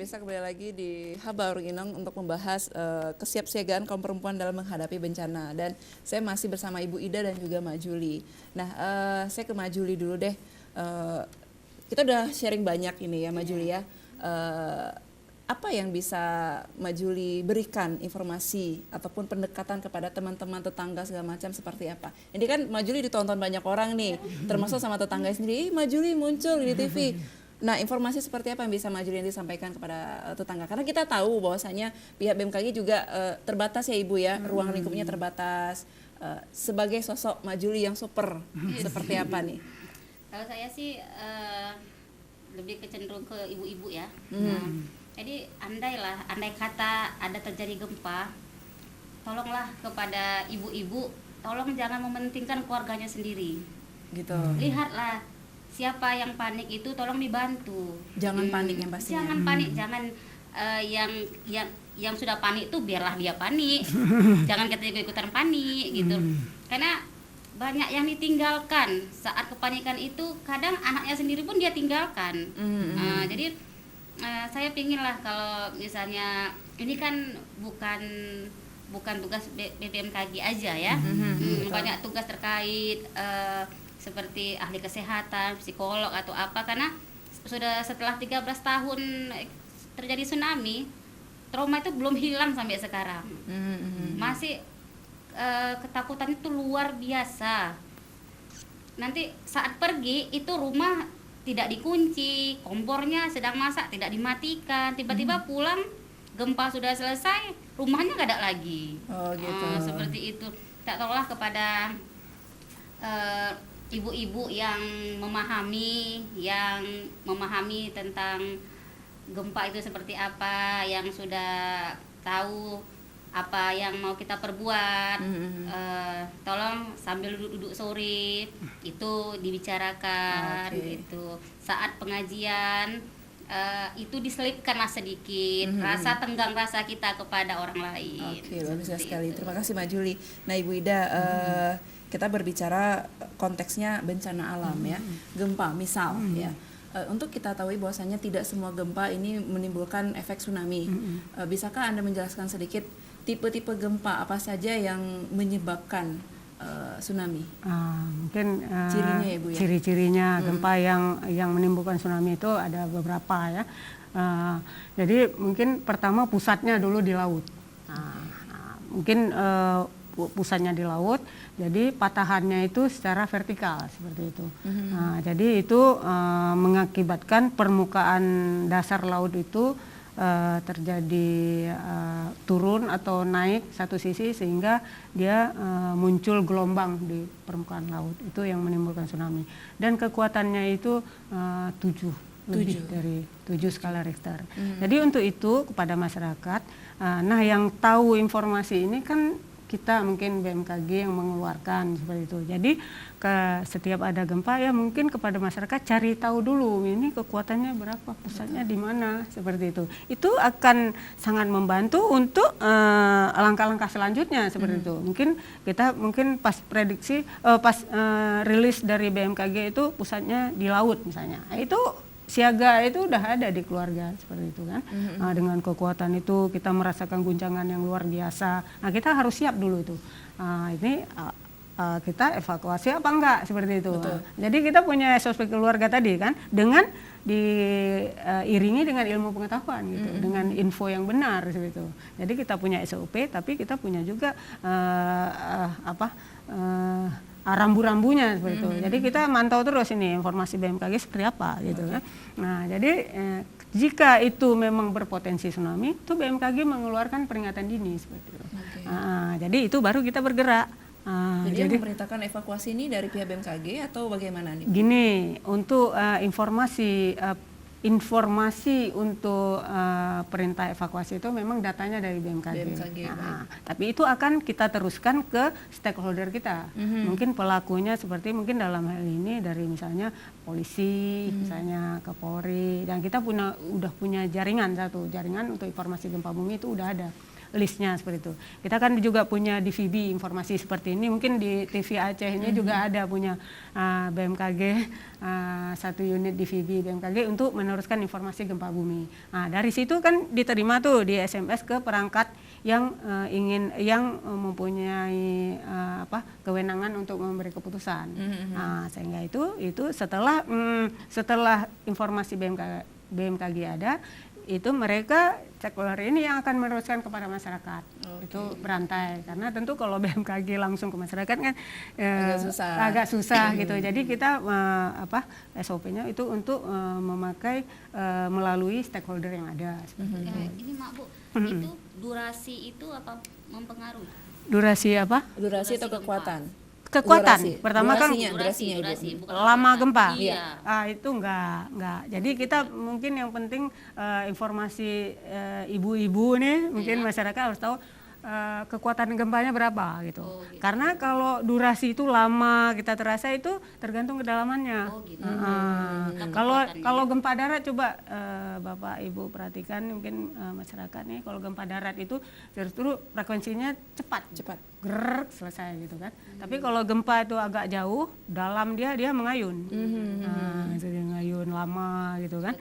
pemirsa, kembali lagi di Habaur Inong untuk membahas kesiapsiagaan kaum perempuan dalam menghadapi bencana. Dan saya masih bersama Ibu Ida dan juga Mak Juli. Nah, saya ke Mak Juli dulu deh. Kita udah sharing banyak ini ya Mak Juli ya. Apa yang bisa Mak Juli berikan informasi ataupun pendekatan kepada teman-teman tetangga segala macam seperti apa? Ini kan Mak Juli ditonton banyak orang nih, termasuk sama tetangga sendiri. Mak Juli muncul di TV. Nah, informasi seperti apa yang bisa Mak Juli disampaikan kepada tetangga? Karena kita tahu bahwasanya pihak BMKG juga terbatas ya Ibu ya, ruang lingkupnya terbatas. Sebagai sosok Mak Juli yang super, seperti apa nih? Kalau saya sih lebih kecenderung ke ibu-ibu ya. Nah, jadi andai kata ada terjadi gempa, tolonglah kepada ibu-ibu, tolong jangan mementingkan keluarganya sendiri. Gitu. Lihatlah siapa yang panik itu tolong dibantu. Jangan panik yang pastinya. Jangan panik, jangan yang sudah panik itu biarlah dia panik. Jangan kita ikutan panik gitu. Karena banyak yang ditinggalkan saat kepanikan itu, kadang anaknya sendiri pun dia tinggalkan. Jadi saya pinginlah kalau misalnya ini kan bukan tugas BPMKG aja ya. Banyak tugas terkait seperti ahli kesehatan, psikolog atau apa, karena sudah setelah 13 tahun terjadi tsunami, trauma itu belum hilang sampai sekarang. Masih ketakutan itu luar biasa. Nanti saat pergi itu rumah tidak dikunci, kompornya sedang masak tidak dimatikan, tiba-tiba pulang gempa sudah selesai, rumahnya nggak ada lagi. Oh gitu. Seperti itu. Tak tolonglah kepada ibu-ibu yang memahami tentang gempa itu seperti apa, yang sudah tahu apa yang mau kita perbuat. Tolong sambil duduk sore itu dibicarakan. Gitu. Saat pengajian itu diselipkanlah sedikit rasa tenggang rasa kita kepada orang lain. Bagus sekali. Terima kasih Mak Juli. Nah, Ibu Ida, kita berbicara konteksnya bencana alam ya, gempa misal ya. Untuk kita tahu bahwasanya tidak semua gempa ini menimbulkan efek tsunami. Bisakah Anda menjelaskan sedikit tipe-tipe gempa apa saja yang menyebabkan tsunami? Mungkin cirinya ya, Bu, ya? Ciri-cirinya gempa yang menimbulkan tsunami itu ada beberapa ya. Jadi mungkin pertama pusatnya dulu di laut. Mungkin pusatnya di laut, jadi patahannya itu secara vertikal seperti itu. Jadi itu mengakibatkan permukaan dasar laut itu terjadi turun atau naik satu sisi, sehingga dia muncul gelombang di permukaan laut, itu yang menimbulkan tsunami. Dan kekuatannya itu 7 lebih dari 7 skala Richter. Jadi untuk itu kepada masyarakat, nah yang tahu informasi ini kan kita mungkin BMKG yang mengeluarkan seperti itu. Jadi setiap ada gempa ya mungkin kepada masyarakat cari tahu dulu ini kekuatannya berapa, pusatnya di mana, seperti itu. Itu akan sangat membantu untuk langkah-langkah selanjutnya seperti itu. Mungkin pas prediksi rilis dari BMKG itu pusatnya di laut misalnya. Itu siaga itu udah ada di keluarga seperti itu kan. Dengan kekuatan itu kita merasakan guncangan yang luar biasa. Nah, kita harus siap dulu itu. Ini kita evakuasi apa enggak seperti itu. Jadi kita punya SOP keluarga tadi kan, dengan diiringi dengan ilmu pengetahuan gitu, dengan info yang benar seperti itu. Jadi kita punya SOP, tapi kita punya juga rambu-rambunya seperti itu. Jadi kita mantau terus ini informasi BMKG seperti apa gitu kan. Nah, jadi jika itu memang berpotensi tsunami, itu BMKG mengeluarkan peringatan dini seperti itu. Jadi itu baru kita bergerak. Jadi yang memerintahkan evakuasi ini dari pihak BMKG atau bagaimana nih? Gini, untuk informasi untuk perintah evakuasi itu memang datanya dari BMKG. Tapi itu akan kita teruskan ke stakeholder kita. Mungkin pelakunya seperti mungkin dalam hal ini dari misalnya polisi, misalnya ke Polri, dan kita udah punya jaringan untuk informasi gempa bumi itu udah ada. listnya seperti itu. Kita kan juga punya DVB informasi seperti ini, mungkin di TV Aceh ini juga ada punya BMKG, satu unit DVB BMKG untuk meneruskan informasi gempa bumi. Nah, dari situ kan diterima tuh di SMS ke perangkat yang mempunyai kewenangan untuk memberi keputusan. Nah, sehingga itu setelah informasi BMKG ada, itu mereka stakeholder ini yang akan meneruskan kepada masyarakat. Itu berantai, karena tentu kalau BMKG langsung ke masyarakat kan agak susah gitu. Jadi kita SOP-nya itu untuk memakai melalui stakeholder yang ada. Ini Mak Bu, itu durasi itu apa mempengaruhi? Durasi apa? Durasi atau kekuatan? Kekuatan. Pertama durasinya, durasi, Ibu. Lama gempa. Iya. Itu enggak. Jadi kita mungkin yang penting informasi ibu-ibu nih, mungkin masyarakat harus tahu kekuatan gempanya berapa gitu. Karena kalau durasi itu lama kita terasa itu tergantung kedalamannya. Kalau gempa darat coba Bapak Ibu perhatikan, mungkin masyarakat nih, kalau gempa darat itu justru frekuensinya cepat. Gerak selesai gitu kan. Tapi kalau gempa itu agak jauh, dalam dia mengayun. Jadi ngayun lama gitu kan.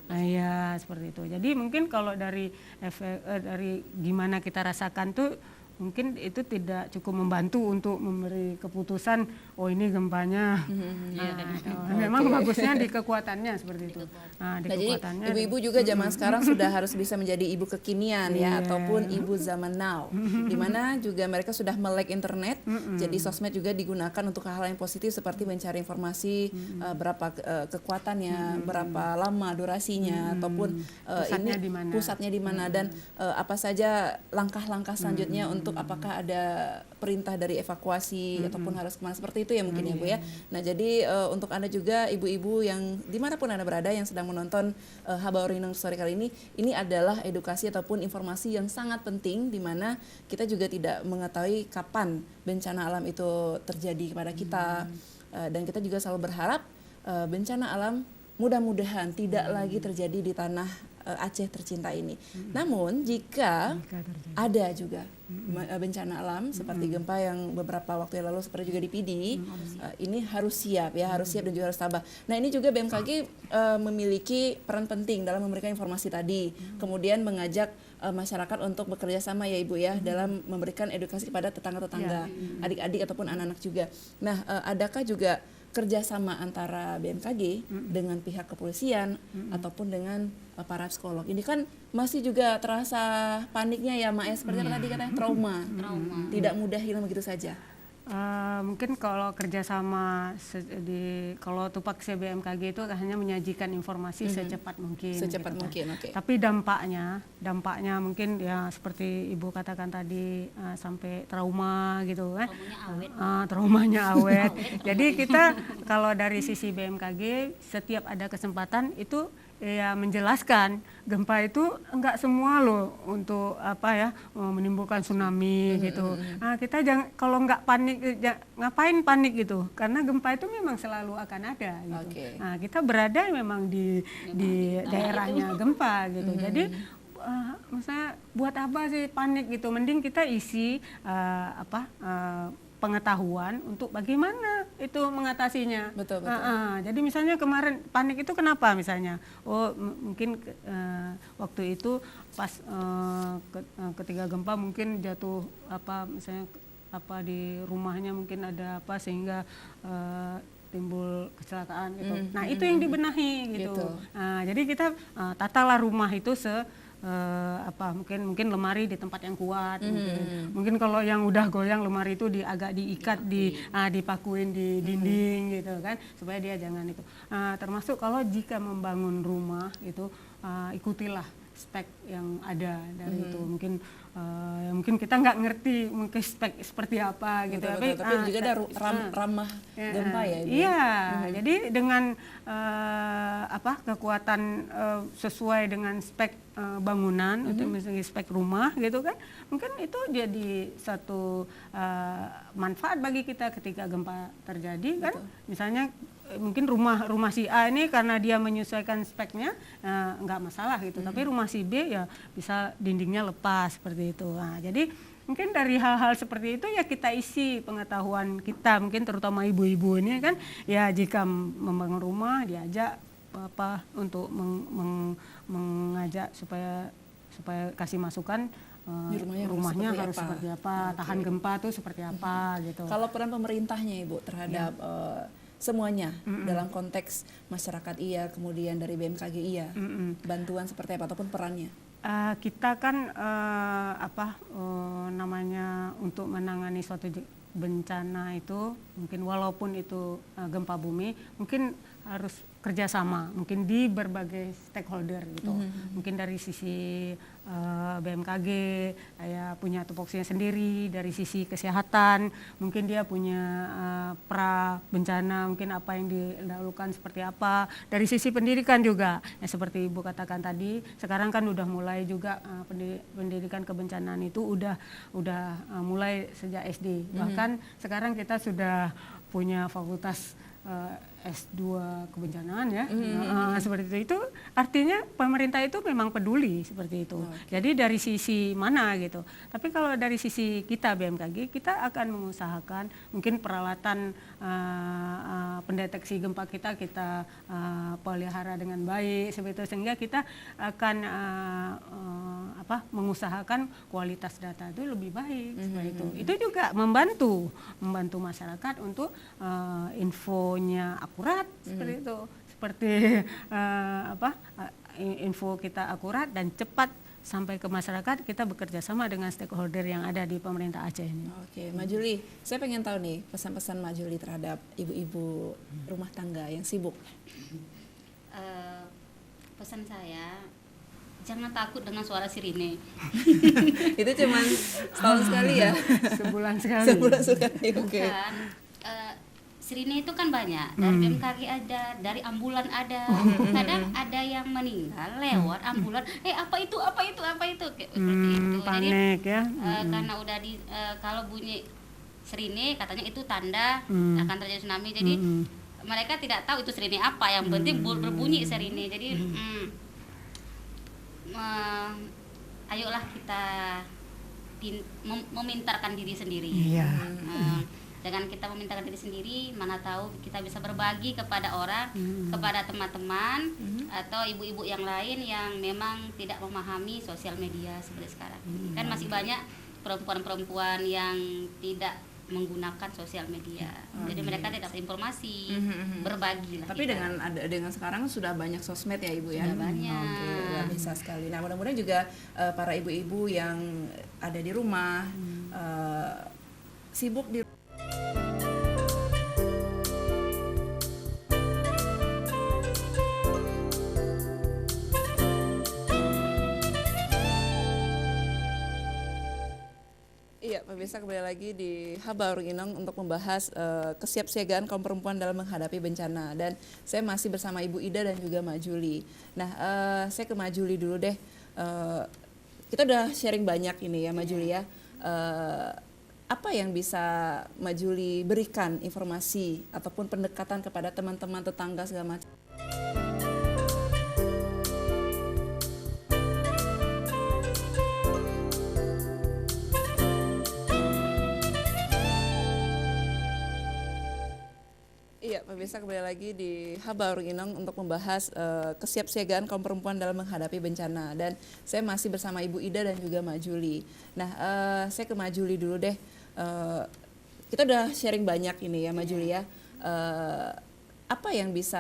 Iya, seperti itu. Jadi mungkin kalau dari dari gimana kita rasakan tuh mungkin itu tidak cukup membantu untuk memberi keputusan ini gempanya. Memang bagusnya di kekuatannya seperti itu. Nah, jadi ibu-ibu juga zaman sekarang sudah harus bisa menjadi ibu kekinian ya, ataupun ibu zaman now, di mana juga mereka sudah melek internet. Jadi sosmed juga digunakan untuk hal-hal yang positif seperti mencari informasi berapa kekuatannya, berapa lama durasinya, ataupun pusatnya di mana dan apa saja langkah-langkah selanjutnya untuk apakah ada perintah dari evakuasi ataupun harus kemana, seperti itu ya mungkin ya Bu ya. Nah, jadi untuk Anda juga ibu-ibu yang dimanapun Anda berada yang sedang menonton Habaruninang Story kali ini adalah edukasi ataupun informasi yang sangat penting, di mana kita juga tidak mengetahui kapan bencana alam itu terjadi kepada kita, dan kita juga selalu berharap bencana alam mudah-mudahan tidak lagi terjadi di tanah Aceh tercinta ini. Namun jika ada juga bencana alam seperti gempa yang beberapa waktu yang lalu seperti juga di Pidi, ini harus siap dan juga harus tabah. Nah, ini juga BMKG memiliki peran penting dalam memberikan informasi tadi, kemudian mengajak masyarakat untuk bekerja sama ya Ibu ya, dalam memberikan edukasi kepada tetangga-tetangga, adik-adik ataupun anak-anak juga. Nah, adakah juga kerjasama antara BMKG dengan pihak kepolisian ataupun dengan para psikolog? Ini kan masih juga terasa paniknya ya Mak, seperti apa tadi katanya trauma. Tidak mudah hilang begitu saja. Mungkin kalau kerjasama kalau tupoksi BMKG itu hanya menyajikan informasi secepat mungkin. Okay. Tapi dampaknya mungkin ya seperti Ibu katakan tadi, sampai trauma gitu kan. Traumanya awet. Jadi kita kalau dari sisi BMKG setiap ada kesempatan itu ya menjelaskan gempa itu enggak semua loh untuk menimbulkan tsunami gitu. Nah, kita kalau enggak panik, ngapain panik gitu? Karena gempa itu memang selalu akan ada gitu. Nah, kita berada memang di daerahnya gempa gitu. Jadi maksudnya buat apa sih panik gitu? Mending kita isi pengetahuan untuk bagaimana itu mengatasinya. Betul. Jadi misalnya kemarin panik itu kenapa misalnya? Mungkin waktu itu pas ketika gempa mungkin jatuh misalnya di rumahnya mungkin ada sehingga timbul kecelakaan gitu. Nah, itu yang dibenahi gitu. Nah, jadi kita tatalah rumah itu mungkin lemari di tempat yang kuat, mungkin kalau yang udah goyang lemari itu agak diikat, dipakuin di dinding gitu kan, supaya dia jangan itu. Termasuk kalau jika membangun rumah itu ikutilah spek yang ada dari itu. Mungkin kita nggak ngerti mungkin spek seperti apa gitu. Tapi juga ada ramah gempa ya Ibu. Iya, jadi dengan kekuatan sesuai dengan spek bangunan, itu misalnya spek rumah gitu kan, mungkin itu jadi satu manfaat bagi kita ketika gempa terjadi kan. Misalnya mungkin rumah si A ini karena dia menyesuaikan speknya nggak masalah gitu, tapi rumah si B ya bisa dindingnya lepas seperti itu. Nah, jadi mungkin dari hal-hal seperti itu ya kita isi pengetahuan kita, mungkin terutama ibu-ibu ini kan ya jika membangun rumah diajak untuk mengajak supaya kasih masukan rumahnya harus seperti apa, tahan gempa tuh seperti apa gitu. Kalau peran pemerintahnya Ibu terhadap semuanya dalam konteks masyarakat iya, kemudian dari BMKG iya, bantuan seperti apa ataupun perannya? Kita kan namanya untuk menangani suatu bencana itu mungkin walaupun itu gempa bumi mungkin harus kerjasama mungkin di berbagai stakeholder gitu. Mungkin dari sisi BMKG ya punya tupoksinya sendiri, dari sisi kesehatan mungkin dia punya pra bencana mungkin apa yang didahulukan seperti apa, dari sisi pendidikan juga ya, seperti Ibu katakan tadi sekarang kan udah mulai juga pendidikan kebencanaan itu udah mulai sejak SD, bahkan sekarang kita sudah punya fakultas S2 kebencanaan ya, seperti itu artinya pemerintah itu memang peduli seperti itu. Jadi dari sisi mana gitu. Tapi kalau dari sisi kita BMKG kita akan mengusahakan mungkin peralatan pendeteksi gempa kita pelihara dengan baik seperti itu, sehingga kita akan mengusahakan kualitas data itu lebih baik seperti itu. Itu juga membantu masyarakat untuk infonya akurat seperti itu, seperti info kita akurat dan cepat sampai ke masyarakat. Kita bekerja sama dengan stakeholder yang ada di pemerintah Aceh ini. Oke, Mbak Juli, saya pengen tahu nih pesan-pesan Mbak Juli terhadap ibu-ibu rumah tangga yang sibuk. Pesan saya, jangan takut dengan suara sirine. Itu cuman setahun sekali ya? Sebulan sekali. Sebulan sekali, oke. Sirine itu kan banyak, dari BMKG ada, dari ambulan ada. Kadang ada yang meninggal lewat ambulan, apa itu kayak seperti itu. Panik jadi, ya. Karena udah kalau bunyi sirine katanya itu tanda akan terjadi tsunami. Jadi mereka tidak tahu itu sirine apa, yang penting berbunyi sirine. Jadi ayolah kita memintarkan diri sendiri. Iya. Dengan kita memintakan diri sendiri, mana tahu kita bisa berbagi kepada orang, kepada teman-teman atau ibu-ibu yang lain yang memang tidak memahami sosial media seperti sekarang. Kan masih banyak perempuan-perempuan yang tidak menggunakan sosial media. Jadi mereka tidak dapat informasi, berbagi lah. Tapi dengan sekarang sudah banyak sosmed ya Ibu ya? Sudah banyak. Oke, luar biasa sekali. Nah, mudah-mudahan juga para ibu-ibu yang ada di rumah sibuk di Iya, pemirsa, kembali lagi di Habar Inang untuk membahas kesiapsiagaan kaum perempuan dalam menghadapi bencana. Dan saya masih bersama Ibu Ida dan juga Mbak Juli. Nah, saya ke Mbak Juli dulu deh. Kita udah sharing banyak ini ya Mbak Juli ya. Apa yang bisa Mbak Juli berikan informasi ataupun pendekatan kepada teman-teman tetangga segala macam? Iya, pemirsa, kembali lagi di Habar Inang untuk membahas kesiapsiagaan kaum perempuan dalam menghadapi bencana. Dan saya masih bersama Ibu Ida dan juga Mbak Juli. Nah, saya ke Mbak Juli dulu deh. Kita udah sharing banyak ini ya Mbak Juli ya. Apa yang bisa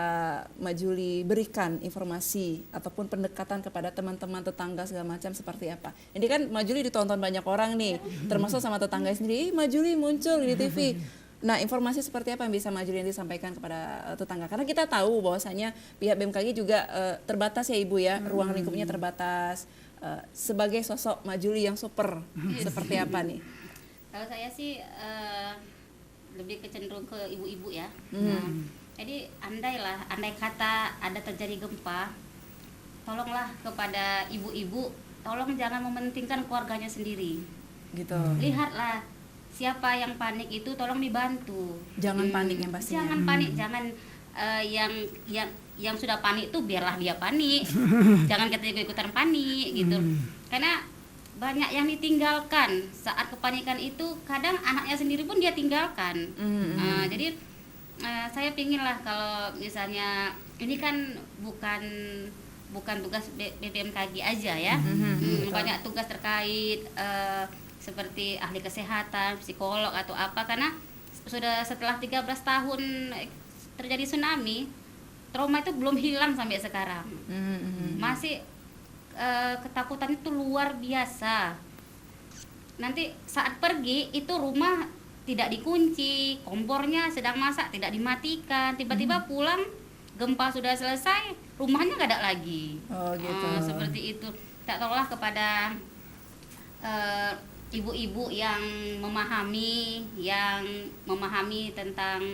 Mbak Juli berikan informasi ataupun pendekatan kepada teman-teman tetangga segala macam seperti apa? Ini kan Mbak Juli ditonton banyak orang nih, termasuk sama tetangga sendiri. Mbak Juli muncul di TV. Nah, informasi seperti apa yang bisa Mbak Juli disampaikan kepada tetangga? Karena kita tahu bahwasanya pihak BMKG juga terbatas ya Ibu ya, ruang lingkupnya terbatas. Sebagai sosok Mbak Juli yang super, seperti apa nih? Kalau saya sih lebih kecenderung ke ibu-ibu ya. Jadi andai kata ada terjadi gempa, tolonglah kepada ibu-ibu, tolong jangan mementingkan keluarganya sendiri. Gitu. Lihatlah siapa yang panik itu tolong dibantu. Jangan panik yang pastinya. Jangan panik, jangan yang sudah panik tuh biarlah dia panik, jangan kita ikut-ikutan panik gitu. Karena banyak yang ditinggalkan saat kepanikan itu, kadang anaknya sendiri pun dia tinggalkan. Jadi saya pingin lah kalau misalnya ini kan bukan tugas BPMKG aja ya, banyak tugas terkait seperti ahli kesehatan, psikolog atau apa, karena sudah setelah 13 tahun terjadi tsunami, trauma itu belum hilang sampai sekarang. Masih ketakutan itu luar biasa. Nanti saat pergi itu rumah tidak dikunci, kompornya sedang masak tidak dimatikan, tiba-tiba pulang gempa sudah selesai, rumahnya nggak ada lagi. Oh gitu. Seperti itu. Tak tolonglah kepada ibu-ibu yang memahami tentang